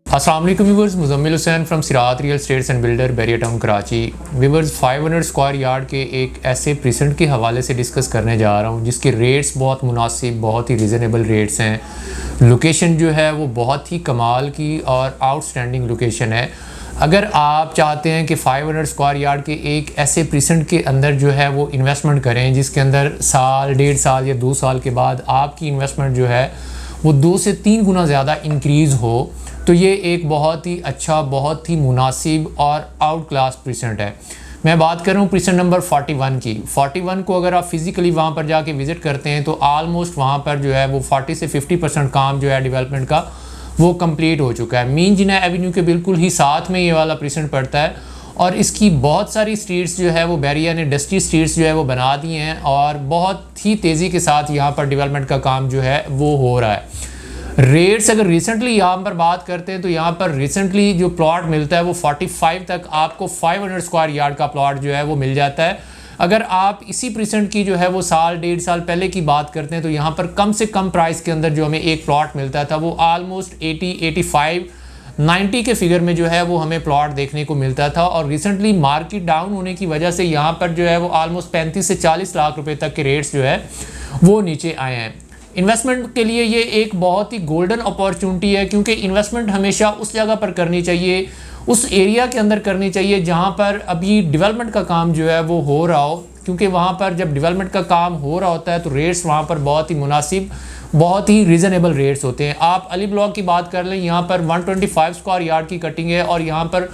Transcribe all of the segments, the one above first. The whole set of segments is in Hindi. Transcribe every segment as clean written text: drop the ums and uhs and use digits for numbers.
अस्सलाम वालेकुम viewers, Muzammil Hussain from Sirat real estates and builder Bahria town Karachi. Viewers, 500 square yard के एक ऐसे प्रीसेंट के हवाले से डिस्कस करने जा रहा हूँ जिसके रेट्स बहुत मुनासिब, बहुत ही रीज़नेबल रेट्स हैं। लोकेशन जो है वो बहुत ही कमाल की और आउटस्टैंडिंग लोकेशन है। अगर आप चाहते हैं कि 500 स्क्वायर यार्ड के एक ऐसे प्रीसेंट के अंदर जो है वो इन्वेस्टमेंट करें जिसके अंदर साल, 1.5 साल या 2 साल के बाद आपकी इन्वेस्टमेंट जो है वो 2 से 3 गुना ज़्यादा इंक्रीज़ हो, तो ये एक बहुत ही अच्छा, बहुत ही मुनासिब और आउट क्लास प्रीसेंट है। मैं बात कर रहा हूँ प्रीसेंट नंबर 41 की। 41 को अगर आप फिज़िकली वहाँ पर जाके विज़िट करते हैं तो आलमोस्ट वहाँ पर जो है वो 40 से 50% काम जो है डेवलपमेंट का वो कंप्लीट हो चुका है। मीन जिना एवेन्यू के बिल्कुल ही साथ में ये वाला प्रीसेंट पड़ता है और इसकी बहुत सारी स्ट्रीट्स जो है वो बैरिया ने डस्टी स्ट्रीट्स जो है वो बना दी हैं और बहुत ही तेज़ी के साथ यहाँ पर डेवलपमेंट का काम जो है वो हो रहा है। रेट्स अगर रिसेंटली यहाँ पर बात करते हैं तो यहाँ पर रिसेंटली जो प्लॉट मिलता है वो 45 तक आपको 500 स्क्वायर यार्ड का प्लॉट जो है वो मिल जाता है। अगर आप इसी प्रीसेंट की जो है वो साल, 1.5 साल पहले की बात करते हैं तो यहाँ पर कम से कम प्राइस के अंदर जो हमें एक प्लॉट मिलता था वो आलमोस्ट 80, 85, 90 के फिगर में जो है वो हमें प्लॉट देखने को मिलता था। और रिसेंटली मार्केट डाउन होने की वजह से यहाँ पर जो है वो आलमोस्ट 35 से 40 लाख रुपए तक के रेट्स जो है वो नीचे आए हैं। इन्वेस्टमेंट के लिए ये एक बहुत ही गोल्डन अपॉर्चुनिटी है, क्योंकि इन्वेस्टमेंट हमेशा उस जगह पर करनी चाहिए, उस एरिया के अंदर करनी चाहिए जहाँ पर अभी डेवलपमेंट का काम जो है वो हो रहा हो, क्योंकि वहाँ पर जब डेवलपमेंट का काम हो रहा होता है तो रेट्स वहाँ पर बहुत ही मुनासिब, बहुत ही रीज़नेबल रेट्स होते हैं। आप अली ब्लॉक की बात कर लें, यहाँ पर 125 स्क्वायर यार्ड की कटिंग है और यहाँ पर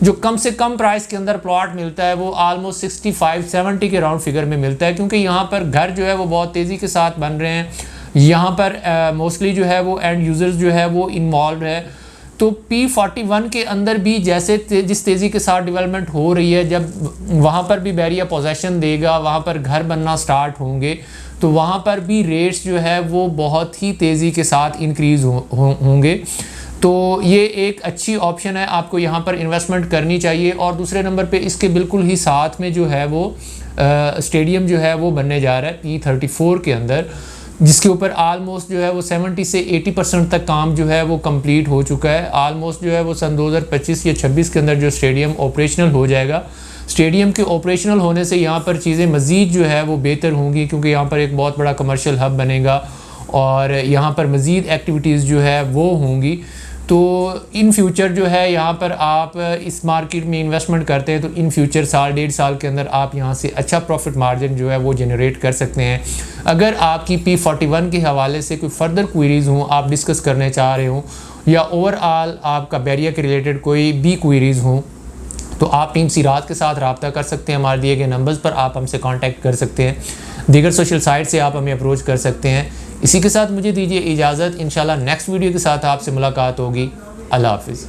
जो कम से कम प्राइस के अंदर प्लॉट मिलता है वो आलमोस्ट 65-70 के राउंड फिगर में मिलता है, क्योंकि यहाँ पर घर जो है वो बहुत तेज़ी के साथ बन रहे हैं। यहाँ पर मोस्टली जो है वो एंड यूज़र्स जो है वो इन्वॉल्व है। तो P41 के अंदर भी जैसे जिस तेज़ी के साथ डेवलपमेंट हो रही है, जब वहाँ पर भी बैरिया पोजेशन देगा, वहाँ पर घर बनना स्टार्ट होंगे तो वहाँ पर भी रेट्स जो है वो बहुत ही तेज़ी के साथ इंक्रीज़ होंगे। तो ये एक अच्छी ऑप्शन है, आपको यहाँ पर इन्वेस्टमेंट करनी चाहिए। और दूसरे नंबर पे इसके बिल्कुल ही साथ में जो है वो स्टेडियम जो है वो बनने जा रहा है P34 के अंदर, जिसके ऊपर आलमोस्ट जो है वो 70 से 80% तक काम जो है वो कंप्लीट हो चुका है। आलमोस्ट जो है वो सन 2025 या 26 के अंदर जो स्टेडियम ऑपरेशनल हो जाएगा। स्टेडियम के ऑपरेशनल होने से यहाँ पर चीज़ें मज़ीद जो है वो बेहतर होंगी, क्योंकि यहाँ पर एक बहुत बड़ा कमर्शियल हब बनेगा और यहाँ पर मज़ीद एक्टिविटीज़ जो है वो होंगी। तो इन फ्यूचर जो है यहाँ पर आप इस मार्केट में इन्वेस्टमेंट करते हैं तो इन फ्यूचर साल, 1.5 साल के अंदर आप यहाँ से अच्छा प्रॉफिट मार्जिन जो है वो जनरेट कर सकते हैं। अगर आपकी P41 के हवाले से कोई फर्दर क्वेरीज़ हों, आप डिस्कस करने चाह रहे हों, या ओवरऑल आपका बैरिया के रिलेटेड कोई भी क्वेरीज़ हों, तो आप टीम सिरात के साथ रब्ता कर सकते हैं। हमारे दिए गए नंबर्स पर आप हमसे कांटेक्ट कर सकते हैं। दीगर सोशल साइट से आप हमें अप्रोच कर सकते हैं। इसी के साथ मुझे दीजिए इजाज़त। इंशाल्लाह नेक्स्ट वीडियो के साथ आपसे मुलाकात होगी। अल्लाह हाफ़िज़।